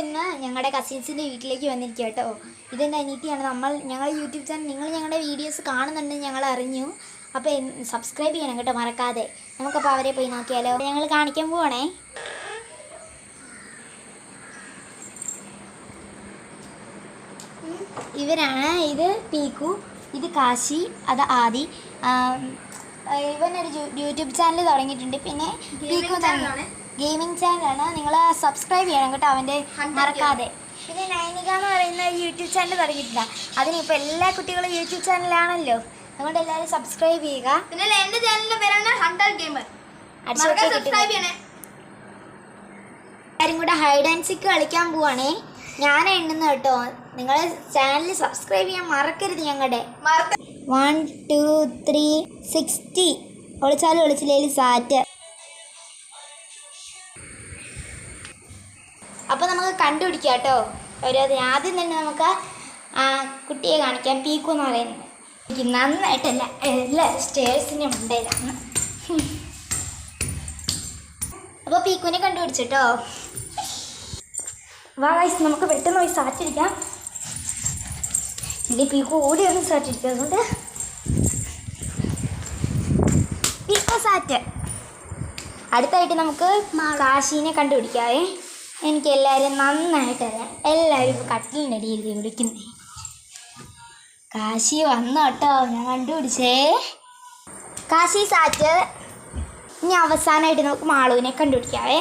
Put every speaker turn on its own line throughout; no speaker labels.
ഇന്ന് ഞങ്ങളുടെ കസിൻസിൻ്റെ വീട്ടിലേക്ക് വന്നിരിക്കുക കേട്ടോ. ഇതെൻ്റെ അനിയത്തിയാണ്. ഞങ്ങൾ യൂട്യൂബ് ചാനൽ നിങ്ങൾ ഞങ്ങളുടെ വീഡിയോസ് കാണുന്നുണ്ടെന്ന് ഞങ്ങൾ അറിഞ്ഞു. അപ്പോൾ സബ്സ്ക്രൈബ് ചെയ്യണം കേട്ടോ, മറക്കാതെ. നമുക്കപ്പോൾ അവരെ പോയി നോക്കിയാലോ. ഞങ്ങൾ കാണിക്കാൻ പോവാണേ. ഇവരാണ്. ഇത് പീക്കു, ഇത് കാശി, അത് ആദി. ഇവനൊരു യൂട്യൂബ് ചാനൽ തുടങ്ങിയിട്ടുണ്ട്. പിന്നെ പീക്കു തന്നെ ഗെയിമിംഗ് ചാനലാണ്. നിങ്ങൾ സബ്സ്ക്രൈബ് ചെയ്യണം കേട്ടോ, അവൻ്റെ മറക്കാതെ. പിന്നെ നൈനിക എന്ന് പറയുന്ന യൂട്യൂബ് ചാനൽ തുടങ്ങിയിട്ടില്ല. അതിനിപ്പോൾ എല്ലാ കുട്ടികളും യൂട്യൂബ് ചാനലാണല്ലോ, അതുകൊണ്ട് എല്ലാവരും സബ്സ്ക്രൈബ് ചെയ്യുക.
പിന്നെ എൻ്റെ ചാനലിൻ്റെ പേരാണ് ഹണ്ടർ ഗെയിമർ. സബ്സ്ക്രൈബ് ചെയ്യണേ.
എല്ലാവരും കൂടെ ഹൈഡ് ആൻഡ് സീക്ക് കളിക്കാൻ പോവാണേ. ഞാൻ എണ്ണുന്നു കേട്ടോ. നിങ്ങൾ ചാനൽ സബ്സ്ക്രൈബ് ചെയ്യാൻ മറക്കരുത്. ഞങ്ങളുടെ 1 2 3 60 ഒളിച്ചാലും ഒളിച്ചില്ലേലും സാറ്റ്. അപ്പോൾ നമുക്ക് കണ്ടുപിടിക്കാം കേട്ടോ ഓരോന്ന്. ആദ്യം തന്നെ നമുക്ക് കുട്ടിയെ കാണിക്കാം. പീക്കു എന്ന് പറയുന്നത് എനിക്ക് നന്നായിട്ടല്ല എല്ലാ സ്റ്റേഴ്സിനും ഉണ്ടായതാണ്. അപ്പോൾ പീക്കുവിനെ കണ്ടുപിടിച്ചിട്ടോ. വാ ഗൈസ്, നമുക്ക് പെട്ടെന്ന് പോയി സാറ്റിരിക്കാം. ഇല്ലേ പീക്കു ഓടി ഒന്ന് സാറ്റിരിക്കും. അതുകൊണ്ട് പീക്കു സാറ്റ്. അടുത്തായിട്ട് നമുക്ക് കാശീനെ കണ്ടുപിടിക്കാവേ. എനിക്ക് എല്ലാവരും നന്നായിട്ടറിയാം. എല്ലാവരും ഇപ്പോൾ കട്ടിലിൻ്റെ അടിയിൽ വിളിക്കുന്നേ. കാശി വന്നു കേട്ടോ, ഞാൻ കണ്ടുപിടിച്ചേ. കാശി സാറ്റ്. ഇനി അവസാനമായിട്ട് നമുക്ക് മാളുവിനെ കണ്ടുപിടിക്കാവേ.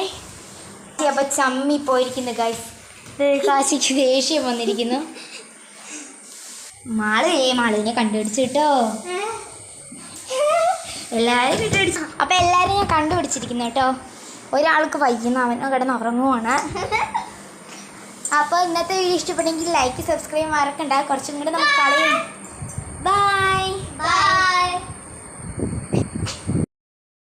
അപ്പോൾ ചമ്മി പോയിരിക്കുന്നു ഗൈസ്. കാശിക്ക് ദേഷ്യം വന്നിരിക്കുന്നു. മാളുവിനെ കണ്ടുപിടിച്ചു കേട്ടോ. എല്ലാവരും കണ്ടുപിടിച്ചു. അപ്പോൾ എല്ലാവരും ഞാൻ കണ്ടുപിടിച്ചിരിക്കുന്നു കേട്ടോ. ഒരാൾക്ക് വൈകുന്നു, അവനോ കിടന്ന് ഉറങ്ങുവാണ്. അപ്പോൾ ഇന്നത്തെ വീഡിയോ ഇഷ്ടപ്പെട്ടെങ്കിൽ ലൈക്ക് സബ്സ്ക്രൈബ് മറക്കണ്ട. കുറച്ചും കൂടെ നമുക്ക് കളയും.